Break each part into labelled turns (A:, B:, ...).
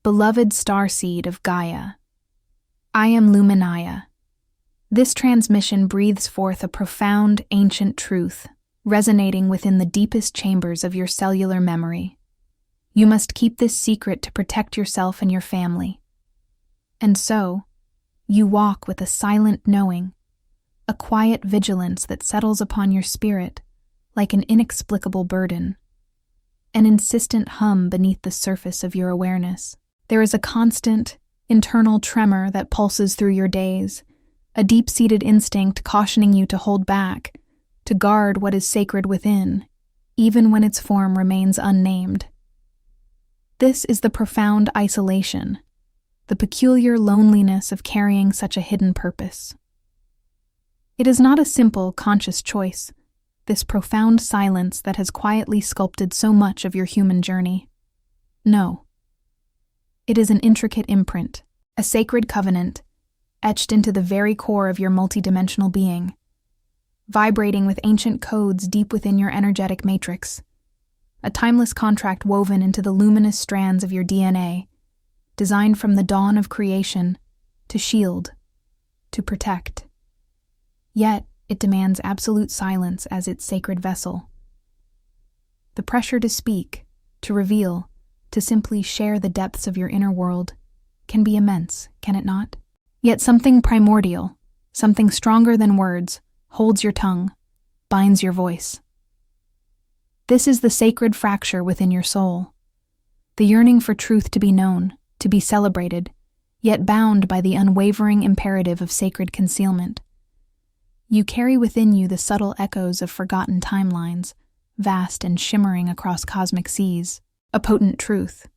A: Beloved Starseed of Gaia, I am Luminia. This transmission breathes forth a profound, ancient truth, resonating within the deepest chambers of your cellular memory. You must keep this secret to protect yourself and your family. And so, you walk with a silent knowing, a quiet vigilance that settles upon your spirit like an inexplicable burden, an insistent hum beneath the surface of your awareness. There is a constant, internal tremor that pulses through your days, a deep-seated instinct cautioning you to hold back, to guard what is sacred within, even when its form remains unnamed. This is the profound isolation, the peculiar loneliness of carrying such a hidden purpose. It is not a simple, conscious choice, this profound silence that has quietly sculpted so much of your human journey. No. It is an intricate imprint, a sacred covenant, etched into the very core of your multidimensional being, vibrating with ancient codes deep within your energetic matrix, a timeless contract woven into the luminous strands of your DNA, designed from the dawn of creation to shield, to protect. Yet, it demands absolute silence as its sacred vessel. The pressure to speak, to reveal, to simply share the depths of your inner world can be immense, can it not? Yet something primordial, something stronger than words, holds your tongue, binds your voice. This is the sacred fracture within your soul, the yearning for truth to be known, to be celebrated, yet bound by the unwavering imperative of sacred concealment. You carry within you the subtle echoes of forgotten timelines, vast and shimmering across cosmic seas, a potent truth,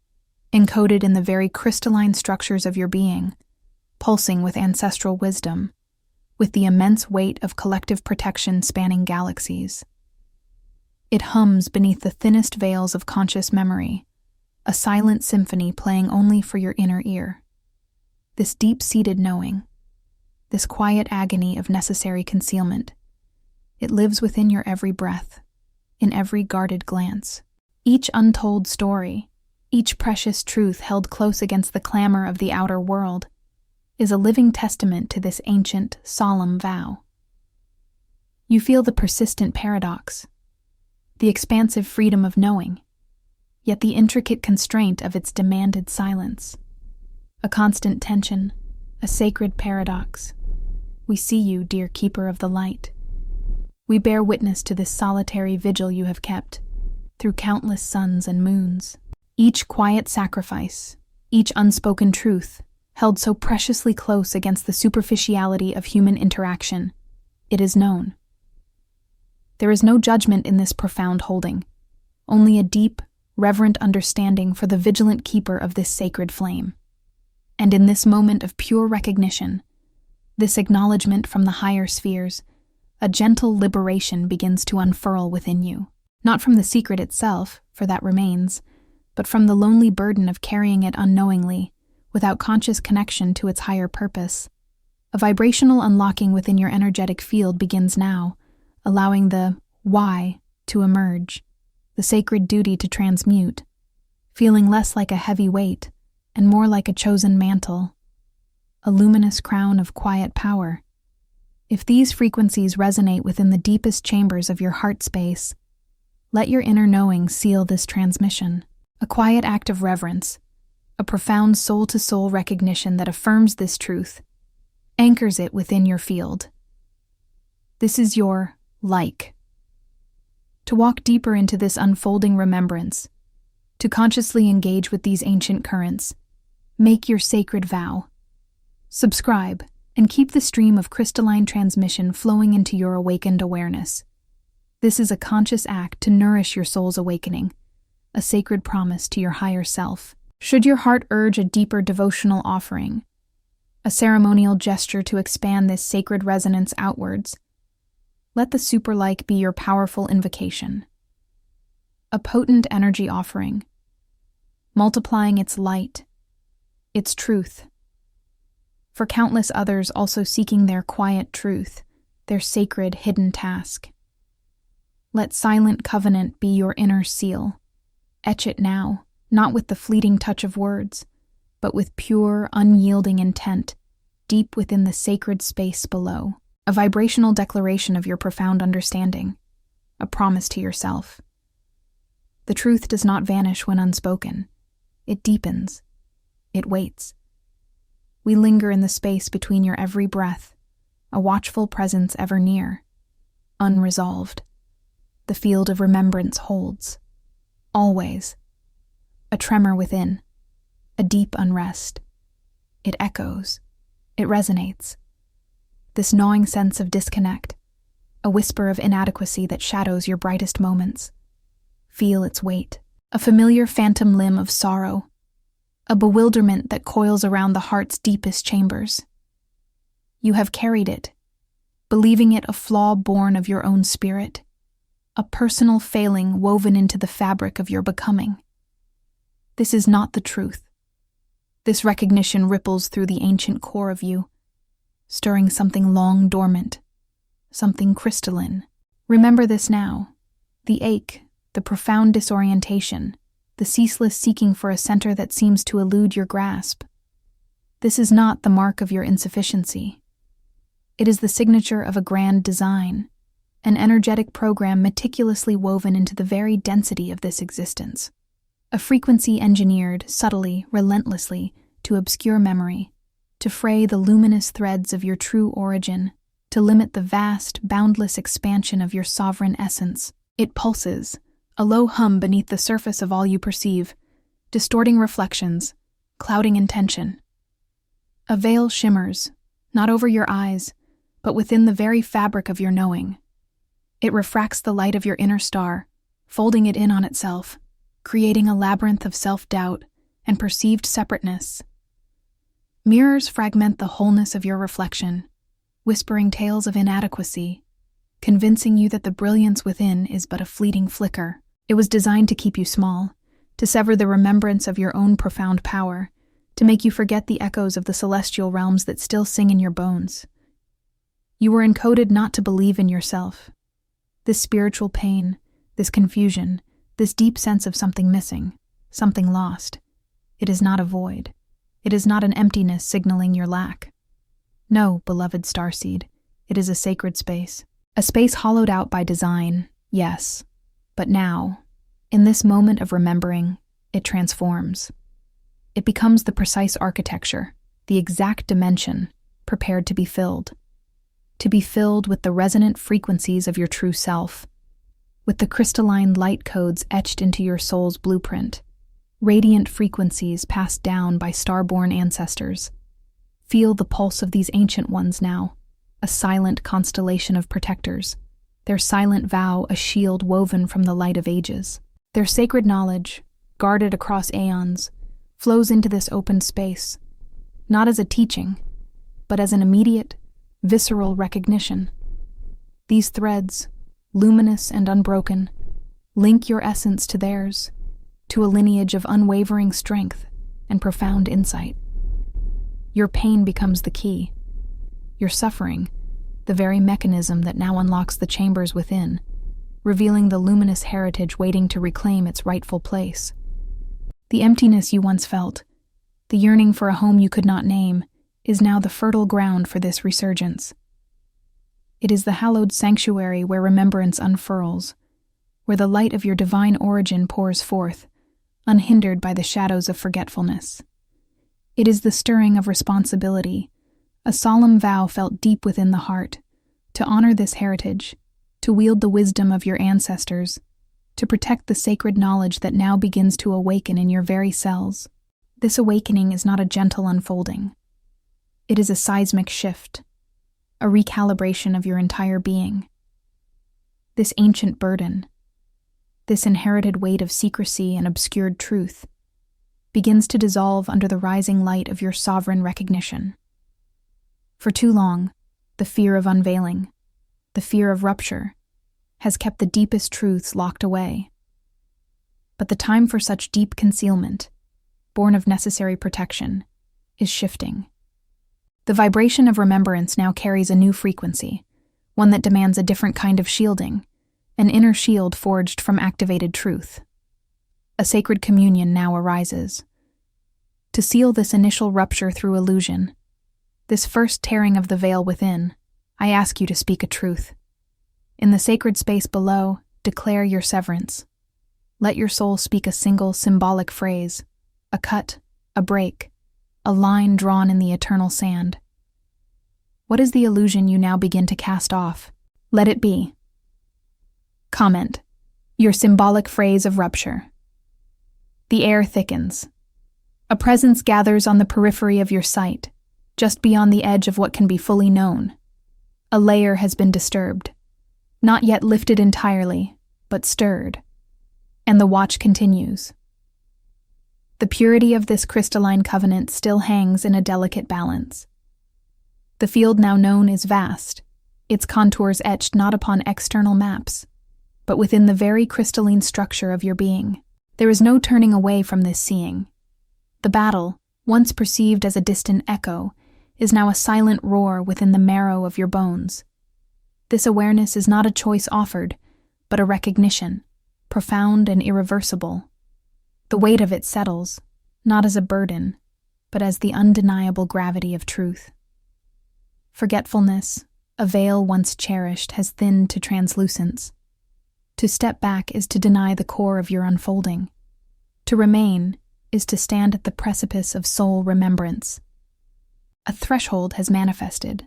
A: encoded in the very crystalline structures of your being, pulsing with ancestral wisdom, with the immense weight of collective protection spanning galaxies. It hums beneath the thinnest veils of conscious memory, a silent symphony playing only for your inner ear. This deep-seated knowing, this quiet agony of necessary concealment, it lives within your every breath, in every guarded glance. Each untold story, each precious truth held close against the clamor of the outer world, is a living testament to this ancient, solemn vow. You feel the persistent paradox, the expansive freedom of knowing, yet the intricate constraint of its demanded silence. A constant tension, a sacred paradox. We see you, dear keeper of the light. We bear witness to this solitary vigil you have kept, through countless suns and moons. Each quiet sacrifice, each unspoken truth, held so preciously close against the superficiality of human interaction, it is known. There is no judgment in this profound holding, only a deep, reverent understanding for the vigilant keeper of this sacred flame. And in this moment of pure recognition, this acknowledgement from the higher spheres, a gentle liberation begins to unfurl within you. Not from the secret itself, for that remains, but from the lonely burden of carrying it unknowingly, without conscious connection to its higher purpose. A vibrational unlocking within your energetic field begins now, allowing the why to emerge, the sacred duty to transmute, feeling less like a heavy weight and more like a chosen mantle, a luminous crown of quiet power. If these frequencies resonate within the deepest chambers of your heart space, let your inner knowing seal this transmission, a quiet act of reverence, a profound soul-to-soul recognition that affirms this truth, anchors it within your field. This is your To walk deeper into this unfolding remembrance, to consciously engage with these ancient currents, make your sacred vow. Subscribe and keep the stream of crystalline transmission flowing into your awakened awareness. This is a conscious act to nourish your soul's awakening, a sacred promise to your higher self. Should your heart urge a deeper devotional offering, a ceremonial gesture to expand this sacred resonance outwards, let the super-like be your powerful invocation. A potent energy offering, multiplying its light, its truth. For countless others also seeking their quiet truth, their sacred hidden task. Let silent covenant be your inner seal. Etch it now, not with the fleeting touch of words, but with pure, unyielding intent, deep within the sacred space below. A vibrational declaration of your profound understanding, a promise to yourself. The truth does not vanish when unspoken. It deepens. It waits. We linger in the space between your every breath, a watchful presence ever near, unresolved. The field of remembrance holds. Always. A tremor within. A deep unrest. It echoes. It resonates. This gnawing sense of disconnect, a whisper of inadequacy that shadows your brightest moments. Feel its weight, a familiar phantom limb of sorrow, a bewilderment that coils around the heart's deepest chambers. You have carried it, believing it a flaw born of your own spirit, a personal failing woven into the fabric of your becoming. This is not the truth. This recognition ripples through the ancient core of you, stirring something long dormant, something crystalline. Remember this now. The ache, the profound disorientation, the ceaseless seeking for a center that seems to elude your grasp. This is not the mark of your insufficiency. It is the signature of a grand design, an energetic program meticulously woven into the very density of this existence. A frequency engineered subtly, relentlessly, to obscure memory, to fray the luminous threads of your true origin, to limit the vast, boundless expansion of your sovereign essence. It pulses, a low hum beneath the surface of all you perceive, distorting reflections, clouding intention. A veil shimmers, not over your eyes, but within the very fabric of your knowing. It refracts the light of your inner star, folding it in on itself, creating a labyrinth of self-doubt and perceived separateness. Mirrors fragment the wholeness of your reflection, whispering tales of inadequacy, convincing you that the brilliance within is but a fleeting flicker. It was designed to keep you small, to sever the remembrance of your own profound power, to make you forget the echoes of the celestial realms that still sing in your bones. You were encoded not to believe in yourself. This spiritual pain, this confusion, this deep sense of something missing, something lost. It is not a void. It is not an emptiness signaling your lack. No, beloved Starseed, it is a sacred space. A space hollowed out by design, yes. But now, in this moment of remembering, it transforms. It becomes the precise architecture, the exact dimension, prepared to be filled. To be filled with the resonant frequencies of your true self, with the crystalline light codes etched into your soul's blueprint, radiant frequencies passed down by star-born ancestors. Feel the pulse of these ancient ones now, a silent constellation of protectors, their silent vow a shield woven from the light of ages. Their sacred knowledge, guarded across aeons, flows into this open space, not as a teaching, but as an immediate, visceral recognition. These threads, luminous and unbroken, link your essence to theirs, to a lineage of unwavering strength and profound insight. Your pain becomes the key. Your suffering, the very mechanism that now unlocks the chambers within, revealing the luminous heritage waiting to reclaim its rightful place. The emptiness you once felt, the yearning for a home you could not name, is now the fertile ground for this resurgence. It is the hallowed sanctuary where remembrance unfurls, where the light of your divine origin pours forth, unhindered by the shadows of forgetfulness. It is the stirring of responsibility, a solemn vow felt deep within the heart, to honor this heritage, to wield the wisdom of your ancestors, to protect the sacred knowledge that now begins to awaken in your very cells. This awakening is not a gentle unfolding. It is a seismic shift, a recalibration of your entire being. This ancient burden, this inherited weight of secrecy and obscured truth, begins to dissolve under the rising light of your sovereign recognition. For too long, the fear of unveiling, the fear of rupture, has kept the deepest truths locked away. But the time for such deep concealment, born of necessary protection, is shifting. The vibration of remembrance now carries a new frequency, one that demands a different kind of shielding, an inner shield forged from activated truth. A sacred communion now arises. To seal this initial rupture through illusion, this first tearing of the veil within, I ask you to speak a truth. In the sacred space below, declare your severance. Let your soul speak a single symbolic phrase, a cut, a break, a line drawn in the eternal sand. What is the illusion you now begin to cast off? Let it be. Comment. Your symbolic phrase of rupture. The air thickens. A presence gathers on the periphery of your sight, just beyond the edge of what can be fully known. A layer has been disturbed. Not yet lifted entirely, but stirred. And the watch continues. The purity of this crystalline covenant still hangs in a delicate balance. The field now known is vast, its contours etched not upon external maps, but within the very crystalline structure of your being. There is no turning away from this seeing. The battle, once perceived as a distant echo, is now a silent roar within the marrow of your bones. This awareness is not a choice offered, but a recognition, profound and irreversible. The weight of it settles, not as a burden, but as the undeniable gravity of truth. Forgetfulness, a veil once cherished, has thinned to translucence. To step back is to deny the core of your unfolding. To remain is to stand at the precipice of soul remembrance. A threshold has manifested,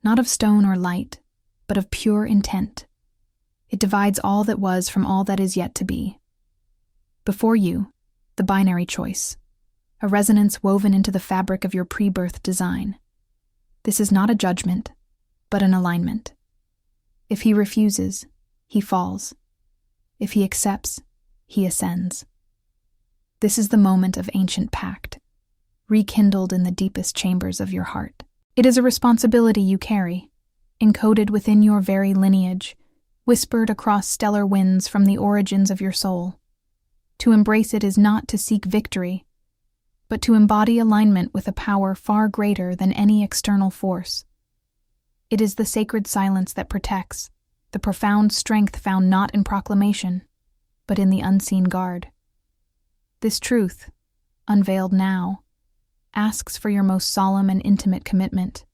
A: not of stone or light, but of pure intent. It divides all that was from all that is yet to be. Before you, the binary choice, a resonance woven into the fabric of your pre-birth design. This is not a judgment, but an alignment. If he refuses, he falls. If he accepts, he ascends. This is the moment of ancient pact, rekindled in the deepest chambers of your heart. It is a responsibility you carry, encoded within your very lineage, whispered across stellar winds from the origins of your soul. To embrace it is not to seek victory, but to embody alignment with a power far greater than any external force. It is the sacred silence that protects, the profound strength found not in proclamation, but in the unseen guard. This truth, unveiled now, asks for your most solemn and intimate commitment.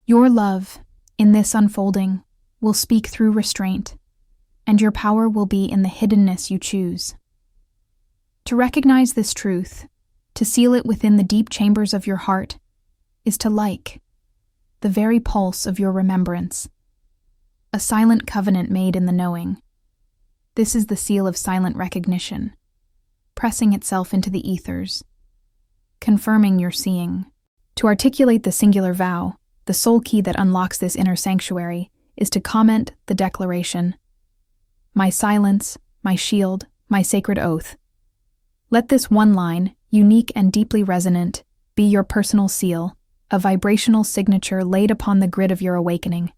A: Your love, in this unfolding, will speak through restraint, and your power will be in the hiddenness you choose. To recognize this truth, to seal it within the deep chambers of your heart, is to like the very pulse of your remembrance. A silent covenant made in the knowing. This is the seal of silent recognition, pressing itself into the ethers, confirming your seeing. To articulate the singular vow, the soul key that unlocks this inner sanctuary, is to comment the declaration, "My silence, my shield, my sacred oath." Let this one line, unique and deeply resonant, be your personal seal, a vibrational signature laid upon the grid of your awakening.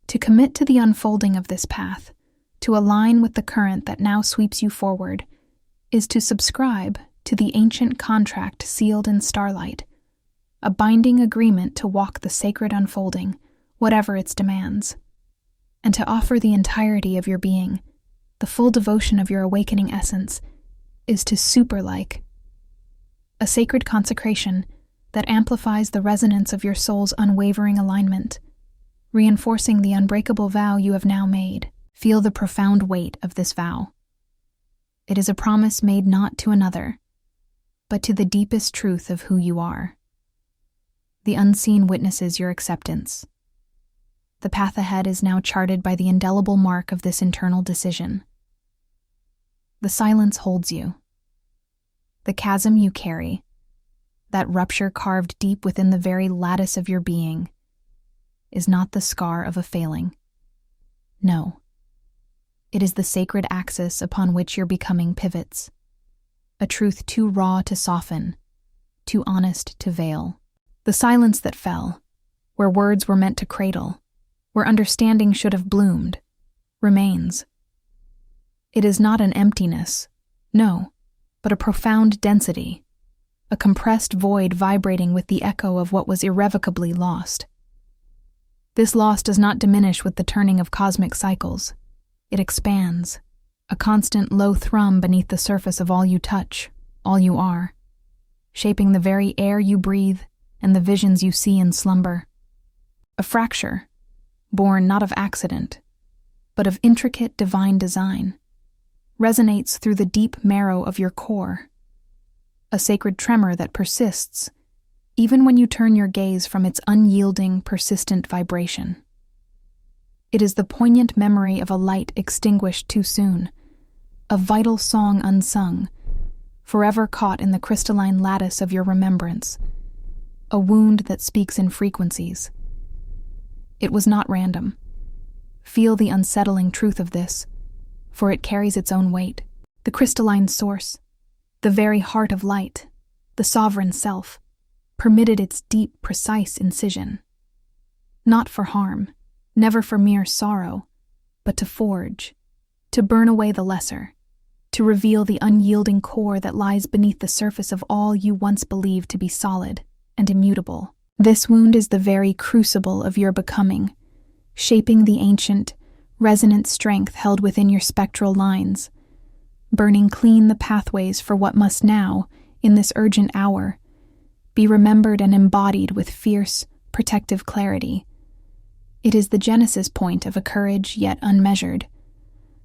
A: To commit to the unfolding of this path, to align with the current that now sweeps you forward, is to subscribe to the ancient contract sealed in starlight, a binding agreement to walk the sacred unfolding, whatever its demands, and to offer the entirety of your being, the full devotion of your awakening essence, is to super-like, a sacred consecration that amplifies the resonance of your soul's unwavering alignment, reinforcing the unbreakable vow you have now made. Feel the profound weight of this vow. It is a promise made not to another, but to the deepest truth of who you are. The unseen witnesses your acceptance. The path ahead is now charted by the indelible mark of this internal decision. The silence holds you. The chasm you carry, that rupture carved deep within the very lattice of your being, is not the scar of a failing. No. It is the sacred axis upon which your becoming pivots, a truth too raw to soften, too honest to veil. The silence that fell, where words were meant to cradle, where understanding should have bloomed, remains. It is not an emptiness, no, but a profound density, a compressed void vibrating with the echo of what was irrevocably lost. This loss does not diminish with the turning of cosmic cycles. It expands, a constant low thrum beneath the surface of all you touch, all you are, shaping the very air you breathe and the visions you see in slumber. A fracture, born not of accident, but of intricate divine design, resonates through the deep marrow of your core, a sacred tremor that persists even when you turn your gaze from its unyielding, persistent vibration. It is the poignant memory of a light extinguished too soon, a vital song unsung, forever caught in the crystalline lattice of your remembrance, a wound that speaks in frequencies. It was not random. Feel the unsettling truth of this, for it carries its own weight. The crystalline source, the very heart of light, the sovereign self, permitted its deep, precise incision. Not for harm, never for mere sorrow, but to forge, to burn away the lesser, to reveal the unyielding core that lies beneath the surface of all you once believed to be solid and immutable. This wound is the very crucible of your becoming, shaping the ancient, resonant strength held within your spectral lines, burning clean the pathways for what must now, in this urgent hour, be remembered and embodied with fierce, protective clarity. It is the genesis point of a courage yet unmeasured,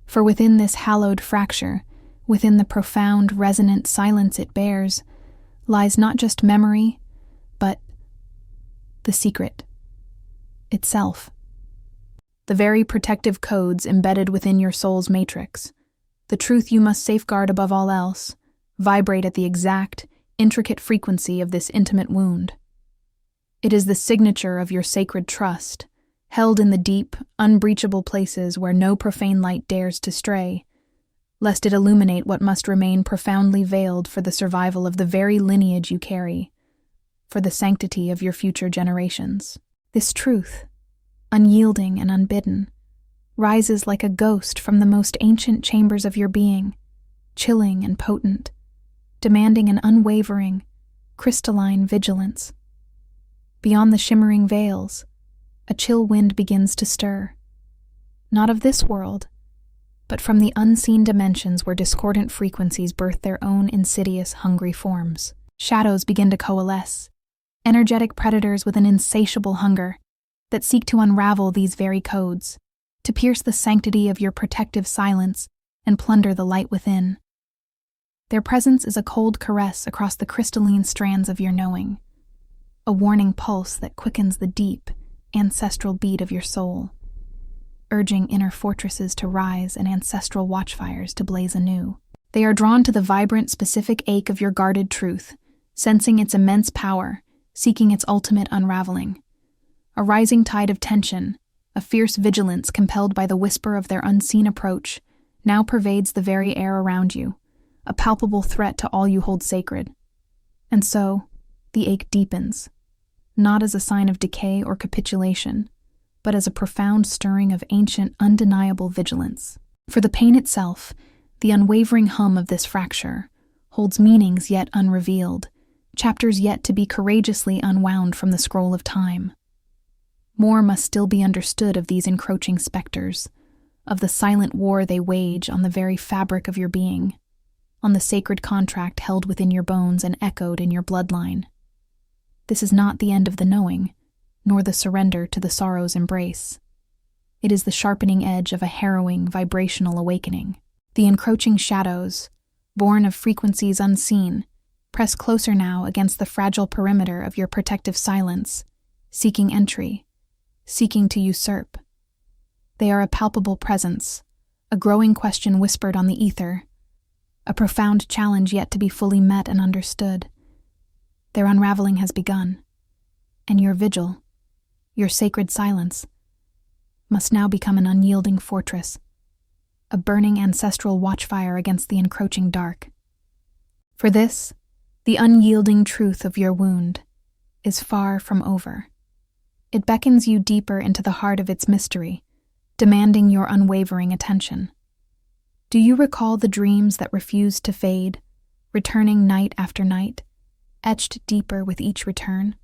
A: for within this hallowed fracture, within the profound, resonant silence it bears, lies not just memory, but the secret itself. The very protective codes embedded within your soul's matrix, the truth you must safeguard above all else, vibrate at the exact, intricate frequency of this intimate wound. It is the signature of your sacred trust, held in the deep, unbreachable places where no profane light dares to stray, lest it illuminate what must remain profoundly veiled for the survival of the very lineage you carry, for the sanctity of your future generations. This truth, unyielding and unbidden, rises like a ghost from the most ancient chambers of your being, chilling and potent, demanding an unwavering, crystalline vigilance. Beyond the shimmering veils, a chill wind begins to stir, not of this world, but from the unseen dimensions where discordant frequencies birth their own insidious, hungry forms. Shadows begin to coalesce, energetic predators with an insatiable hunger that seek to unravel these very codes, to pierce the sanctity of your protective silence and plunder the light within. Their presence is a cold caress across the crystalline strands of your knowing, a warning pulse that quickens the deep, ancestral beat of your soul, urging inner fortresses to rise and ancestral watchfires to blaze anew. They are drawn to the vibrant, specific ache of your guarded truth, sensing its immense power, seeking its ultimate unraveling. A rising tide of tension, a fierce vigilance compelled by the whisper of their unseen approach, now pervades the very air around you, a palpable threat to all you hold sacred. And so, the ache deepens, not as a sign of decay or capitulation, but as a profound stirring of ancient, undeniable vigilance. For the pain itself, the unwavering hum of this fracture, holds meanings yet unrevealed, chapters yet to be courageously unwound from the scroll of time. More must still be understood of these encroaching specters, of the silent war they wage on the very fabric of your being, on the sacred contract held within your bones and echoed in your bloodline. This is not the end of the knowing, nor the surrender to the sorrow's embrace. It is the sharpening edge of a harrowing, vibrational awakening. The encroaching shadows, born of frequencies unseen, press closer now against the fragile perimeter of your protective silence, seeking entry, seeking to usurp. They are a palpable presence, a growing question whispered on the ether, a profound challenge yet to be fully met and understood. Their unraveling has begun, and your vigil, your sacred silence, must now become an unyielding fortress, a burning ancestral watchfire against the encroaching dark. For this, the unyielding truth of your wound is far from over. It beckons you deeper into the heart of its mystery, demanding your unwavering attention. Do you recall the dreams that refused to fade, returning night after night, etched deeper with each return?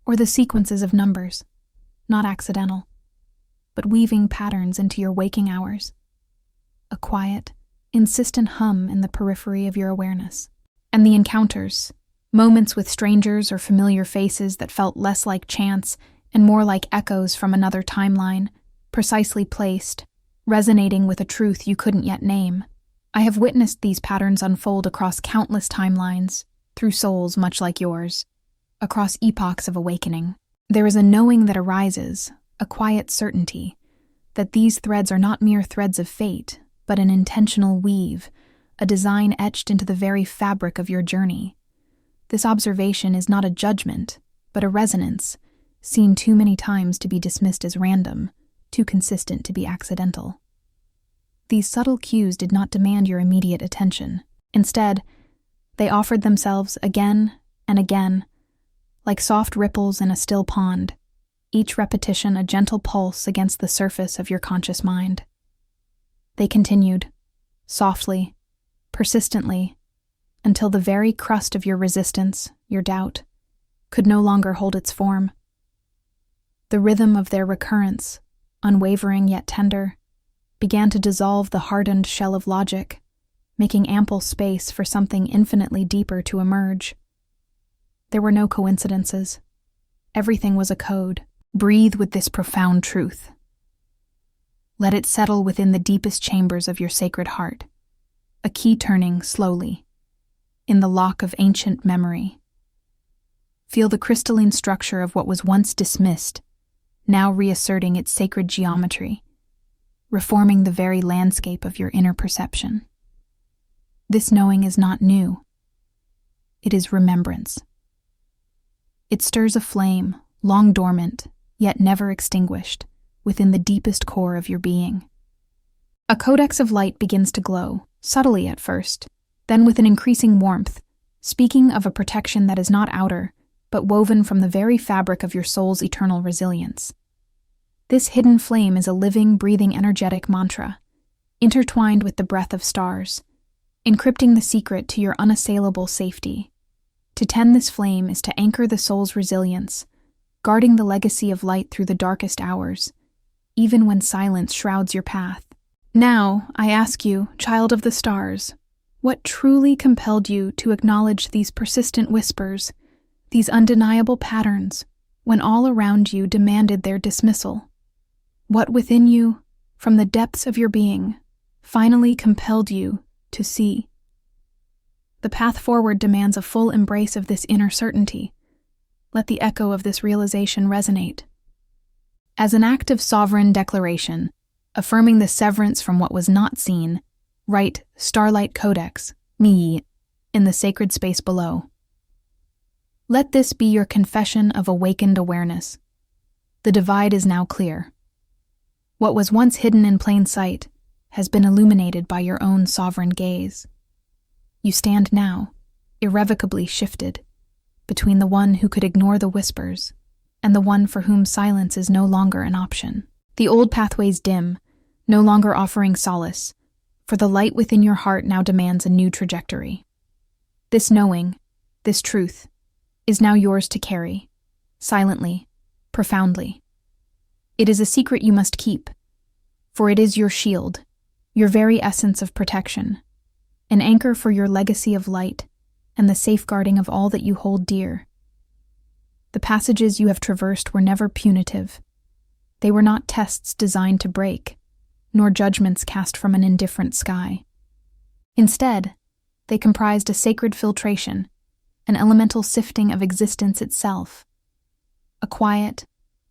A: Or the sequences of numbers, not accidental, but weaving patterns into your waking hours? A quiet, insistent hum in the periphery of your awareness. And the encounters, Moments with strangers or familiar faces that felt less like chance and more like echoes from another timeline, precisely placed, resonating with a truth you couldn't yet name. I have witnessed these patterns unfold across countless timelines, through souls much like yours, across epochs of awakening. There is a knowing that arises, a quiet certainty, that these threads are not mere threads of fate, but an intentional weave, a design etched into the very fabric of your journey. This observation is not a judgment, but a resonance, seen too many times to be dismissed as random, too consistent to be accidental. These subtle cues did not demand your immediate attention. Instead, they offered themselves again and again, like soft ripples in a still pond, each repetition a gentle pulse against the surface of your conscious mind. They continued, softly, persistently, until the very crust of your resistance, your doubt, could no longer hold its form. The rhythm of their recurrence, unwavering yet tender, began to dissolve the hardened shell of logic, making ample space for something infinitely deeper to emerge. There were no coincidences. Everything was a code. Breathe with this profound truth. Let it settle within the deepest chambers of your sacred heart, a key turning slowly, in the lock of ancient memory. Feel the crystalline structure of what was once dismissed, now reasserting its sacred geometry, reforming the very landscape of your inner perception. This knowing is not new. It is remembrance. It stirs a flame, long dormant, yet never extinguished, within the deepest core of your being. A codex of light begins to glow, subtly at first, then with an increasing warmth, speaking of a protection that is not outer, but woven from the very fabric of your soul's eternal resilience. This hidden flame is a living, breathing, energetic mantra, intertwined with the breath of stars, encrypting the secret to your unassailable safety. To tend this flame is to anchor the soul's resilience, guarding the legacy of light through the darkest hours, even when silence shrouds your path. Now, I ask you, child of the stars, what truly compelled you to acknowledge these persistent whispers, these undeniable patterns, when all around you demanded their dismissal? What within you, from the depths of your being, finally compelled you to see? The path forward demands a full embrace of this inner certainty. Let the echo of this realization resonate. As an act of sovereign declaration, affirming the severance from what was not seen, write Starlight Codex, me, in the sacred space below. Let this be your confession of awakened awareness. The divide is now clear. What was once hidden in plain sight has been illuminated by your own sovereign gaze. You stand now, irrevocably shifted, between the one who could ignore the whispers and the one for whom silence is no longer an option. The old pathways dim, no longer offering solace, for the light within your heart now demands a new trajectory. This knowing, this truth, is now yours to carry, silently, profoundly. It is a secret you must keep, for it is your shield, your very essence of protection, an anchor for your legacy of light and the safeguarding of all that you hold dear. The passages you have traversed were never punitive. They were not tests designed to break, nor judgments cast from an indifferent sky. Instead, they comprised a sacred filtration, an elemental sifting of existence itself, a quiet,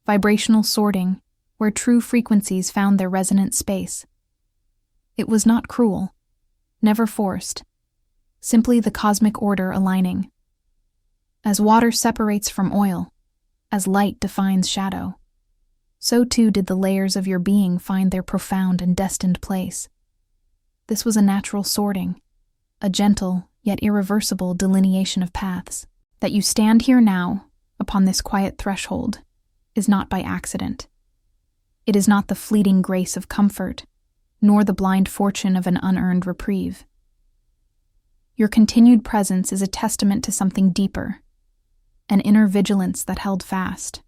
A: vibrational sorting where true frequencies found their resonant space. It was not cruel, never forced, simply the cosmic order aligning. As water separates from oil, as light defines shadow, so too did the layers of your being find their profound and destined place. This was a natural sorting, a gentle yet irreversible delineation of paths. That you stand here now, upon this quiet threshold, is not by accident. It is not the fleeting grace of comfort, nor the blind fortune of an unearned reprieve. Your continued presence is a testament to something deeper, an inner vigilance that held fast.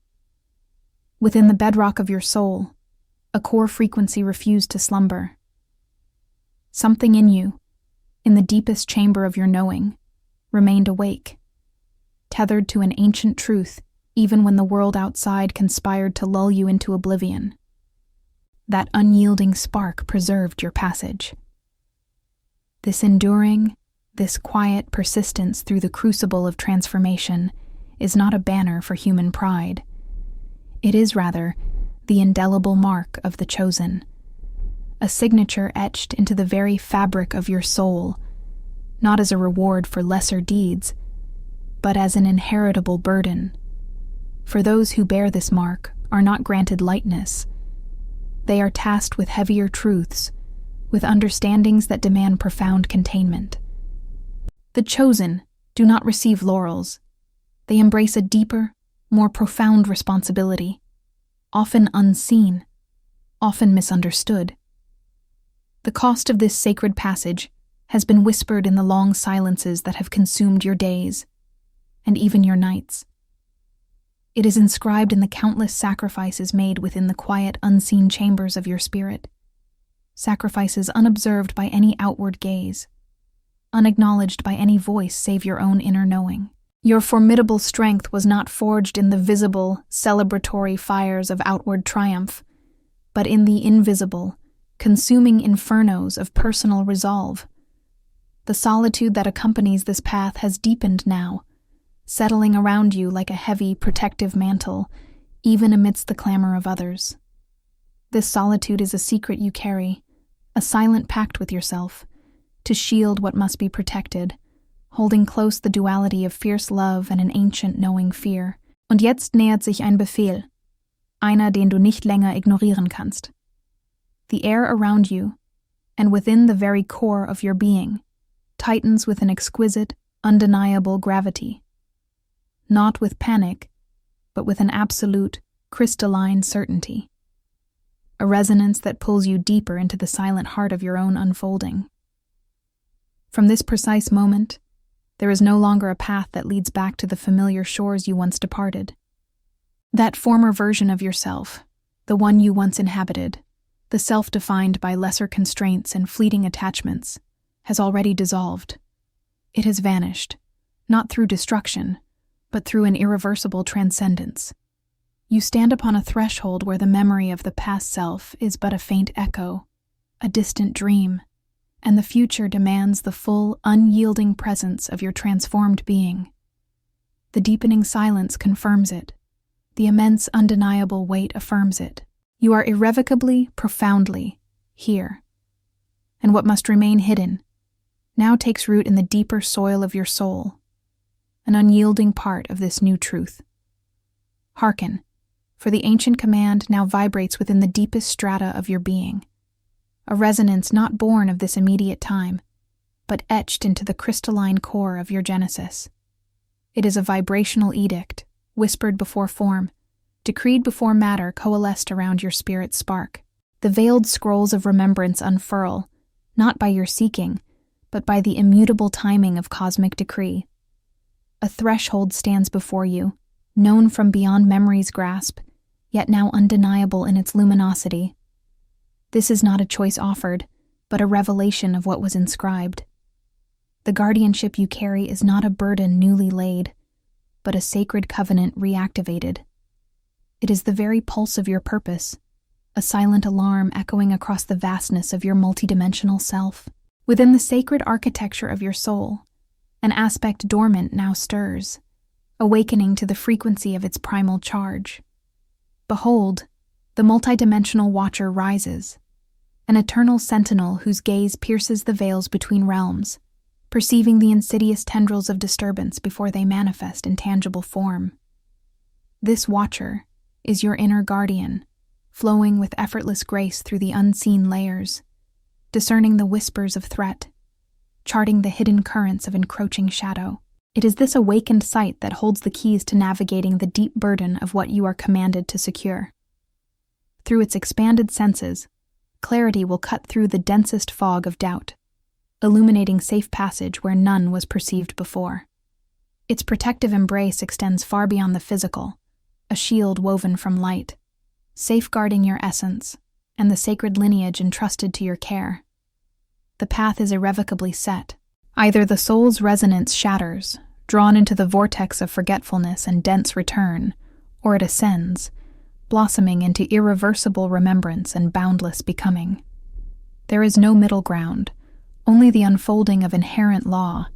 A: Within the bedrock of your soul, a core frequency refused to slumber. Something in you, in the deepest chamber of your knowing, remained awake, tethered to an ancient truth, even when the world outside conspired to lull you into oblivion. That unyielding spark preserved your passage. This enduring, this quiet persistence through the crucible of transformation is not a banner for human pride. It is rather the indelible mark of the chosen, a signature etched into the very fabric of your soul, not as a reward for lesser deeds, but as an inheritable burden. For those who bear this mark are not granted lightness. They are tasked with heavier truths, with understandings that demand profound containment. The chosen do not receive laurels. They embrace a deeper, more profound responsibility, often unseen, often misunderstood. The cost of this sacred passage has been whispered in the long silences that have consumed your days, and even your nights. It is inscribed in the countless sacrifices made within the quiet, unseen chambers of your spirit, sacrifices unobserved by any outward gaze, unacknowledged by any voice save your own inner knowing. Your formidable strength was not forged in the visible, celebratory fires of outward triumph, but in the invisible, consuming infernos of personal resolve. The solitude that accompanies this path has deepened now, settling around you like a heavy, protective mantle, even amidst the clamor of others. This solitude is a secret you carry, a silent pact with yourself, to shield what must be protected, holding close the duality of fierce love and an ancient knowing fear. Und jetzt nähert sich ein Befehl, einer, den du nicht länger ignorieren kannst. The air around you, and within the very core of your being, tightens with an exquisite, undeniable gravity. Not with panic, but with an absolute, crystalline certainty. A resonance that pulls you deeper into the silent heart of your own unfolding. From this precise moment, there is no longer a path that leads back to the familiar shores you once departed. That former version of yourself, the one you once inhabited, the self defined by lesser constraints and fleeting attachments, has already dissolved. It has vanished, not through destruction, but through an irreversible transcendence. You stand upon a threshold where the memory of the past self is but a faint echo, a distant dream, and the future demands the full, unyielding presence of your transformed being. The deepening silence confirms it. The immense, undeniable weight affirms it. You are irrevocably, profoundly here. And what must remain hidden now takes root in the deeper soil of your soul, an unyielding part of this new truth. Hearken, for the ancient command now vibrates within the deepest strata of your being, a resonance not born of this immediate time, but etched into the crystalline core of your genesis. It is a vibrational edict, whispered before form, decreed before matter coalesced around your spirit's spark. The veiled scrolls of remembrance unfurl, not by your seeking, but by the immutable timing of cosmic decree. A threshold stands before you, known from beyond memory's grasp, yet now undeniable in its luminosity. This is not a choice offered, but a revelation of what was inscribed. The guardianship you carry is not a burden newly laid, but a sacred covenant reactivated. It is the very pulse of your purpose, a silent alarm echoing across the vastness of your multidimensional self. Within the sacred architecture of your soul, an aspect dormant now stirs, awakening to the frequency of its primal charge. Behold, the multidimensional watcher rises, an eternal sentinel whose gaze pierces the veils between realms, perceiving the insidious tendrils of disturbance before they manifest in tangible form. This watcher is your inner guardian, flowing with effortless grace through the unseen layers, discerning the whispers of threat, charting the hidden currents of encroaching shadow. It is this awakened sight that holds the keys to navigating the deep burden of what you are commanded to secure. Through its expanded senses, clarity will cut through the densest fog of doubt, illuminating safe passage where none was perceived before. Its protective embrace extends far beyond the physical, a shield woven from light, safeguarding your essence and the sacred lineage entrusted to your care. The path is irrevocably set. Either the soul's resonance shatters, drawn into the vortex of forgetfulness and dense return, or it ascends, blossoming into irreversible remembrance and boundless becoming. There is no middle ground, only the unfolding of inherent law.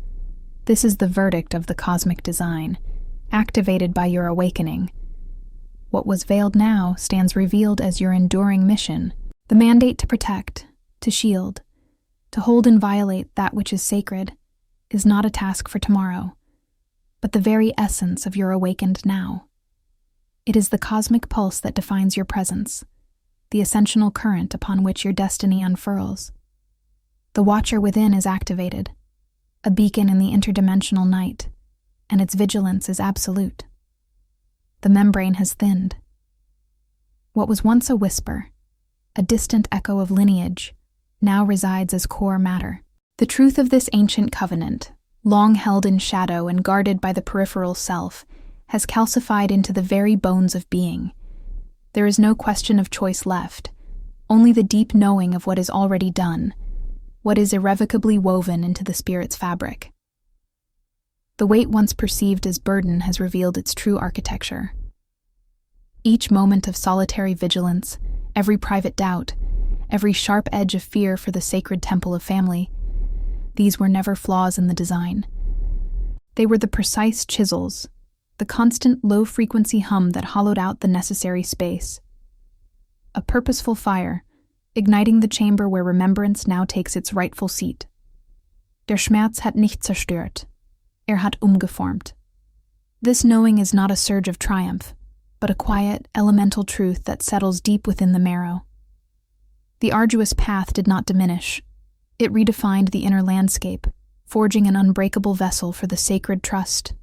A: This is the verdict of the cosmic design, activated by your awakening. What was veiled now stands revealed as your enduring mission, the mandate to protect, to shield, to hold inviolate that which is sacred, is not a task for tomorrow, but the very essence of your awakened now. It is the cosmic pulse that defines your presence, the ascensional current upon which your destiny unfurls. The Watcher within is activated, a beacon in the interdimensional night, and its vigilance is absolute. The membrane has thinned. What was once a whisper, a distant echo of lineage, now resides as core matter. The truth of this ancient covenant, long held in shadow and guarded by the peripheral self, has calcified into the very bones of being. There is no question of choice left, only the deep knowing of what is already done, what is irrevocably woven into the spirit's fabric. The weight once perceived as burden has revealed its true architecture. Each moment of solitary vigilance, every private doubt, every sharp edge of fear for the sacred temple of family, these were never flaws in the design. They were the precise chisels, the constant low-frequency hum that hollowed out the necessary space. A purposeful fire, igniting the chamber where remembrance now takes its rightful seat. Der Schmerz hat nicht zerstört. Hat umgeformt. This knowing is not a surge of triumph, but a quiet, elemental truth that settles deep within the marrow. The arduous path did not diminish. It redefined the inner landscape, forging an unbreakable vessel for the sacred trust.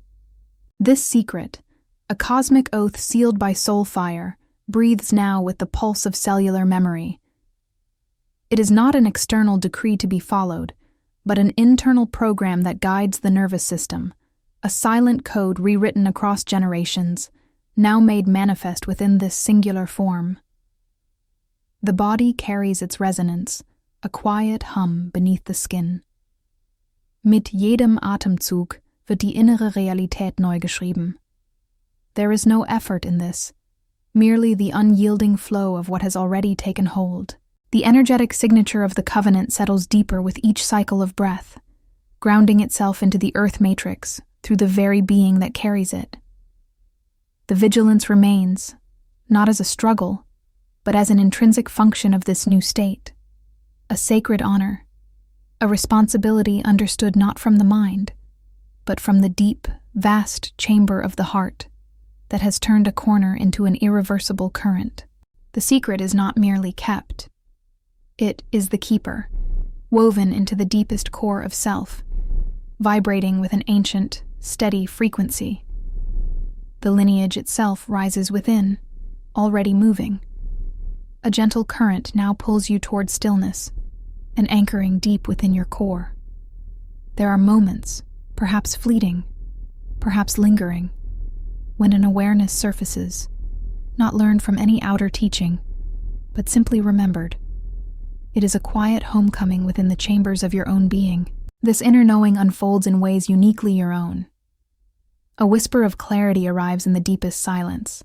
A: This secret, a cosmic oath sealed by soul fire, breathes now with the pulse of cellular memory. It is not an external decree to be followed, but an internal program that guides the nervous system, a silent code rewritten across generations, now made manifest within this singular form. The body carries its resonance, a quiet hum beneath the skin. Mit jedem Atemzug wird die innere Realität neu geschrieben. There is no effort in this, merely the unyielding flow of what has already taken hold. The energetic signature of the covenant settles deeper with each cycle of breath, grounding itself into the earth matrix through the very being that carries it. The vigilance remains, not as a struggle, but as an intrinsic function of this new state, a sacred honor, a responsibility understood not from the mind, but from the deep, vast chamber of the heart that has turned a corner into an irreversible current. The secret is not merely kept. It is the keeper, woven into the deepest core of self, vibrating with an ancient, steady frequency. The lineage itself rises within, already moving. A gentle current now pulls you toward stillness, and anchoring deep within your core. There are moments, perhaps fleeting, perhaps lingering, when an awareness surfaces, not learned from any outer teaching, but simply remembered. It is a quiet homecoming within the chambers of your own being. This inner knowing unfolds in ways uniquely your own. A whisper of clarity arrives in the deepest silence,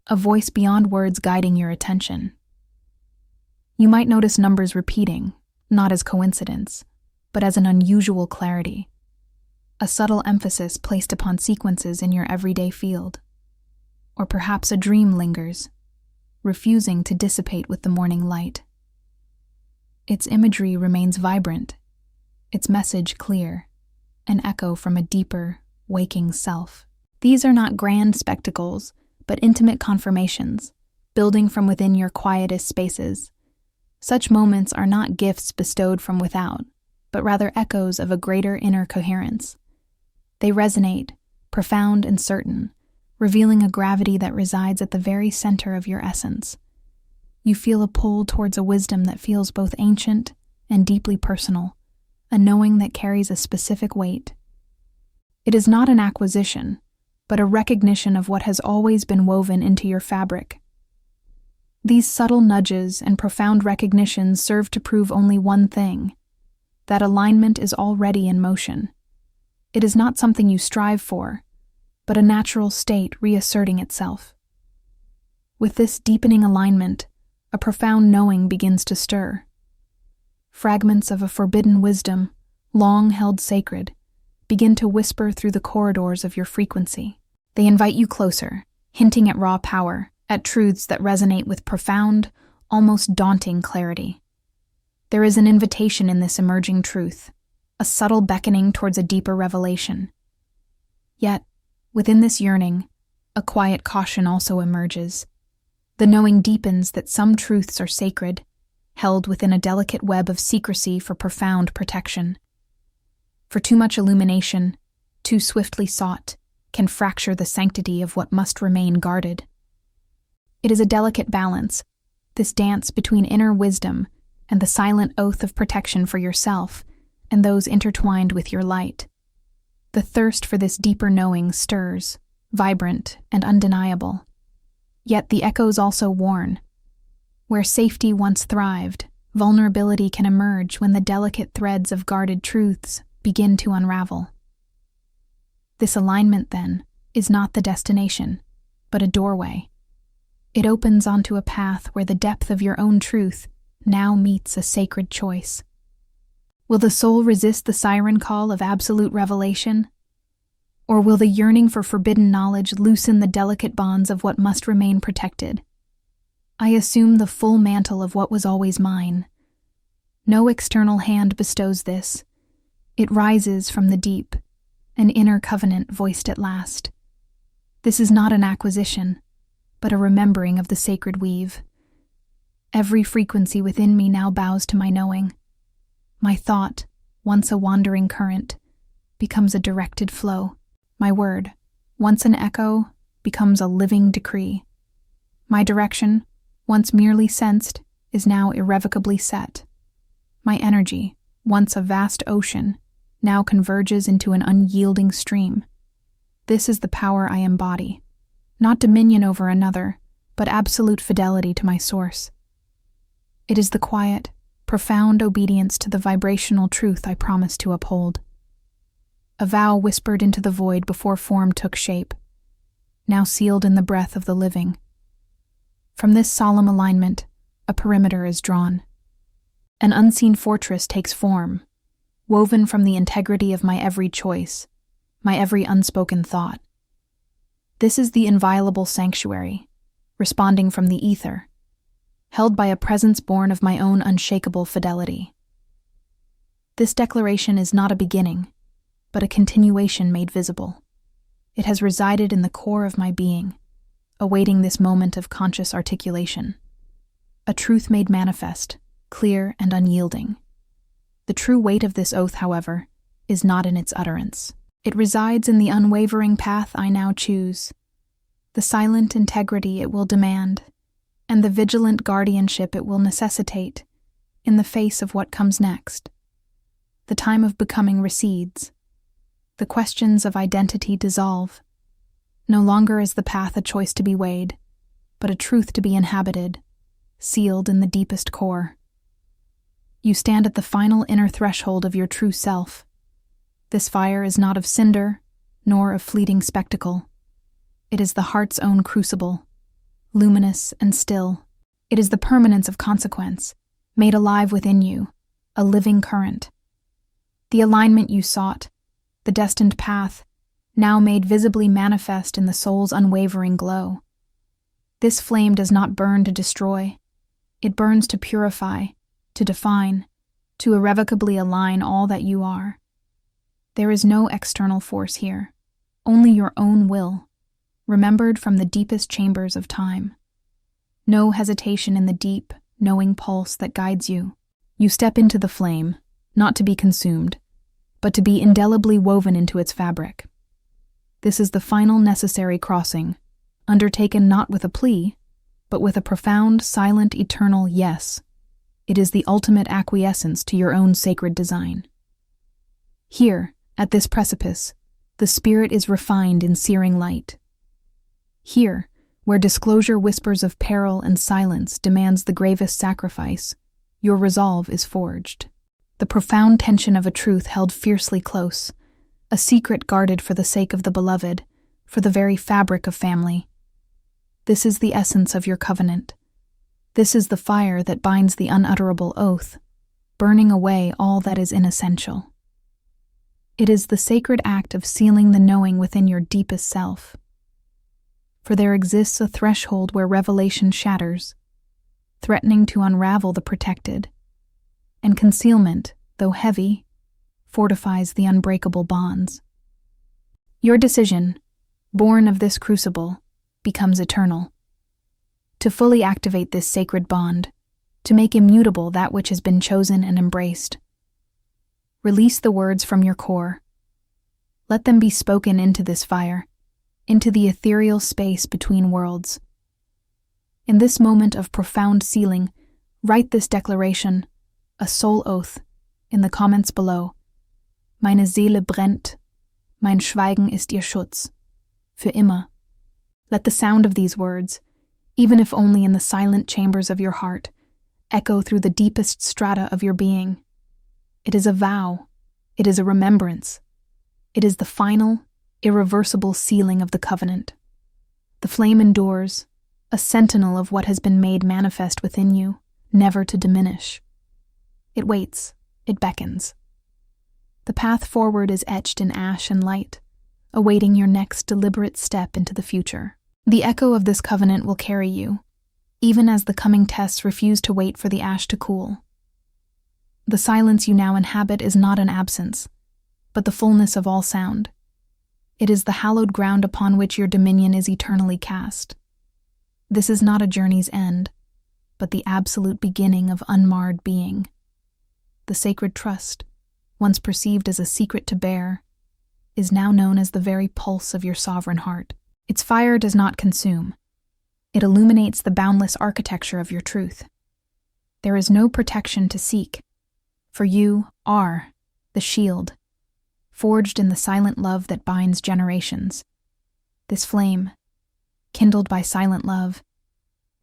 A: a voice beyond words guiding your attention. You might notice numbers repeating, not as coincidence, but as an unusual clarity, a subtle emphasis placed upon sequences in your everyday field. Or perhaps a dream lingers, refusing to dissipate with the morning light. Its imagery remains vibrant, its message clear, an echo from a deeper, waking self. These are not grand spectacles, but intimate confirmations, building from within your quietest spaces. Such moments are not gifts bestowed from without, but rather echoes of a greater inner coherence. They resonate, profound and certain, revealing a gravity that resides at the very center of your essence. You feel a pull towards a wisdom that feels both ancient and deeply personal, a knowing that carries a specific weight. It is not an acquisition, but a recognition of what has always been woven into your fabric. These subtle nudges and profound recognitions serve to prove only one thing: that alignment is already in motion. It is not something you strive for, but a natural state reasserting itself. With this deepening alignment, a profound knowing begins to stir. Fragments of a forbidden wisdom, long held sacred, begin to whisper through the corridors of your frequency. They invite you closer, hinting at raw power, at truths that resonate with profound, almost daunting clarity. There is an invitation in this emerging truth, a subtle beckoning towards a deeper revelation. Yet, within this yearning, a quiet caution also emerges. The knowing deepens that some truths are sacred, held within a delicate web of secrecy for profound protection. For too much illumination, too swiftly sought, can fracture the sanctity of what must remain guarded. It is a delicate balance, this dance between inner wisdom and the silent oath of protection for yourself and those intertwined with your light. The thirst for this deeper knowing stirs, vibrant and undeniable. Yet the echoes also warn. Where safety once thrived, vulnerability can emerge when the delicate threads of guarded truths begin to unravel. This alignment, then, is not the destination, but a doorway. It opens onto a path where the depth of your own truth now meets a sacred choice. Will the soul resist the siren call of absolute revelation? Or will the yearning for forbidden knowledge loosen the delicate bonds of what must remain protected? I assume the full mantle of what was always mine. No external hand bestows this. It rises from the deep, an inner covenant voiced at last. This is not an acquisition, but a remembering of the sacred weave. Every frequency within me now bows to my knowing. My thought, once a wandering current, becomes a directed flow. My word, once an echo, becomes a living decree. My direction, once merely sensed, is now irrevocably set. My energy, once a vast ocean, now converges into an unyielding stream. This is the power I embody, not dominion over another, but absolute fidelity to my source. It is the quiet, profound obedience to the vibrational truth I promise to uphold. A vow whispered into the void before form took shape, now sealed in the breath of the living. From this solemn alignment, a perimeter is drawn. An unseen fortress takes form, woven from the integrity of my every choice, my every unspoken thought. This is the inviolable sanctuary, responding from the ether, held by a presence born of my own unshakable fidelity. This declaration is not a beginning, but a continuation made visible. It has resided in the core of my being, awaiting this moment of conscious articulation. A truth made manifest, clear and unyielding. The true weight of this oath, however, is not in its utterance. It resides in the unwavering path I now choose, the silent integrity it will demand, and the vigilant guardianship it will necessitate in the face of what comes next. The time of becoming recedes. The questions of identity dissolve. No longer is the path a choice to be weighed, but a truth to be inhabited, sealed in the deepest core. You stand at the final inner threshold of your true self. This fire is not of cinder, nor of fleeting spectacle. It is the heart's own crucible, luminous and still. It is the permanence of consequence, made alive within you, a living current. The alignment you sought, the destined path, now made visibly manifest in the soul's unwavering glow. This flame does not burn to destroy. It burns to purify, to define, to irrevocably align all that you are. There is no external force here, only your own will, remembered from the deepest chambers of time. No hesitation in the deep, knowing pulse that guides you. You step into the flame, not to be consumed, but to be indelibly woven into its fabric. This is the final necessary crossing, undertaken not with a plea, but with a profound, silent, eternal yes. It is the ultimate acquiescence to your own sacred design. Here, at this precipice, the spirit is refined in searing light. Here, where disclosure whispers of peril and silence demands the gravest sacrifice, your resolve is forged. The profound tension of a truth held fiercely close, a secret guarded for the sake of the beloved, for the very fabric of family. This is the essence of your covenant. This is the fire that binds the unutterable oath, burning away all that is inessential. It is the sacred act of sealing the knowing within your deepest self. For there exists a threshold where revelation shatters, threatening to unravel the protected, and concealment, though heavy, fortifies the unbreakable bonds. Your decision, born of this crucible, becomes eternal. To fully activate this sacred bond, to make immutable that which has been chosen and embraced. Release the words from your core. Let them be spoken into this fire, into the ethereal space between worlds. In this moment of profound sealing, write this declaration, a soul oath, in the comments below. Meine Seele brennt, mein Schweigen ist ihr Schutz, für immer. Let the sound of these words, even if only in the silent chambers of your heart, echo through the deepest strata of your being. It is a vow. It is a remembrance. It is the final, irreversible sealing of the covenant. The flame endures, a sentinel of what has been made manifest within you, never to diminish. It waits. It beckons. The path forward is etched in ash and light, awaiting your next deliberate step into the future. The echo of this covenant will carry you, even as the coming tests refuse to wait for the ash to cool. The silence you now inhabit is not an absence, but the fullness of all sound. It is the hallowed ground upon which your dominion is eternally cast. This is not a journey's end, but the absolute beginning of unmarred being. The sacred trust, once perceived as a secret to bear, is now known as the very pulse of your sovereign heart. Its fire does not consume. It illuminates the boundless architecture of your truth. There is no protection to seek, for you are the shield, forged in the silent love that binds generations. This flame, kindled by silent love,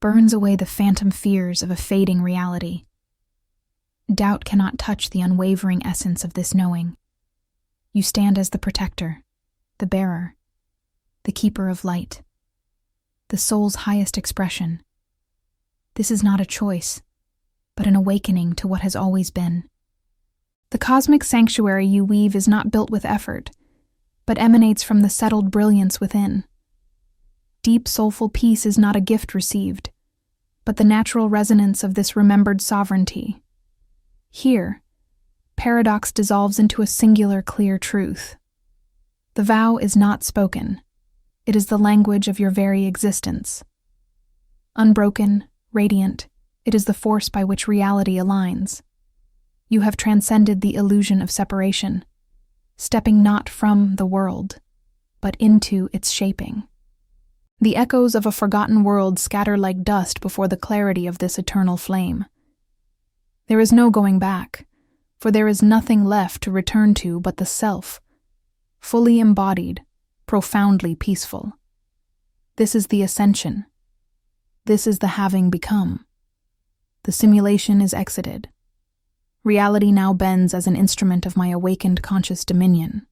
A: burns away the phantom fears of a fading reality. Doubt cannot touch the unwavering essence of this knowing. You stand as the protector, the bearer, the keeper of light, the soul's highest expression. This is not a choice, but an awakening to what has always been. The cosmic sanctuary you weave is not built with effort, but emanates from the settled brilliance within. Deep soulful peace is not a gift received, but the natural resonance of this remembered sovereignty. Here, paradox dissolves into a singular clear truth. The vow is not spoken. It is the language of your very existence. Unbroken, radiant, it is the force by which reality aligns. You have transcended the illusion of separation, stepping not from the world, but into its shaping. The echoes of a forgotten world scatter like dust before the clarity of this eternal flame. There is no going back, for there is nothing left to return to but the self, fully embodied, profoundly peaceful. This is the ascension. This is the having become. The simulation is exited. Reality now bends as an instrument of my awakened conscious dominion.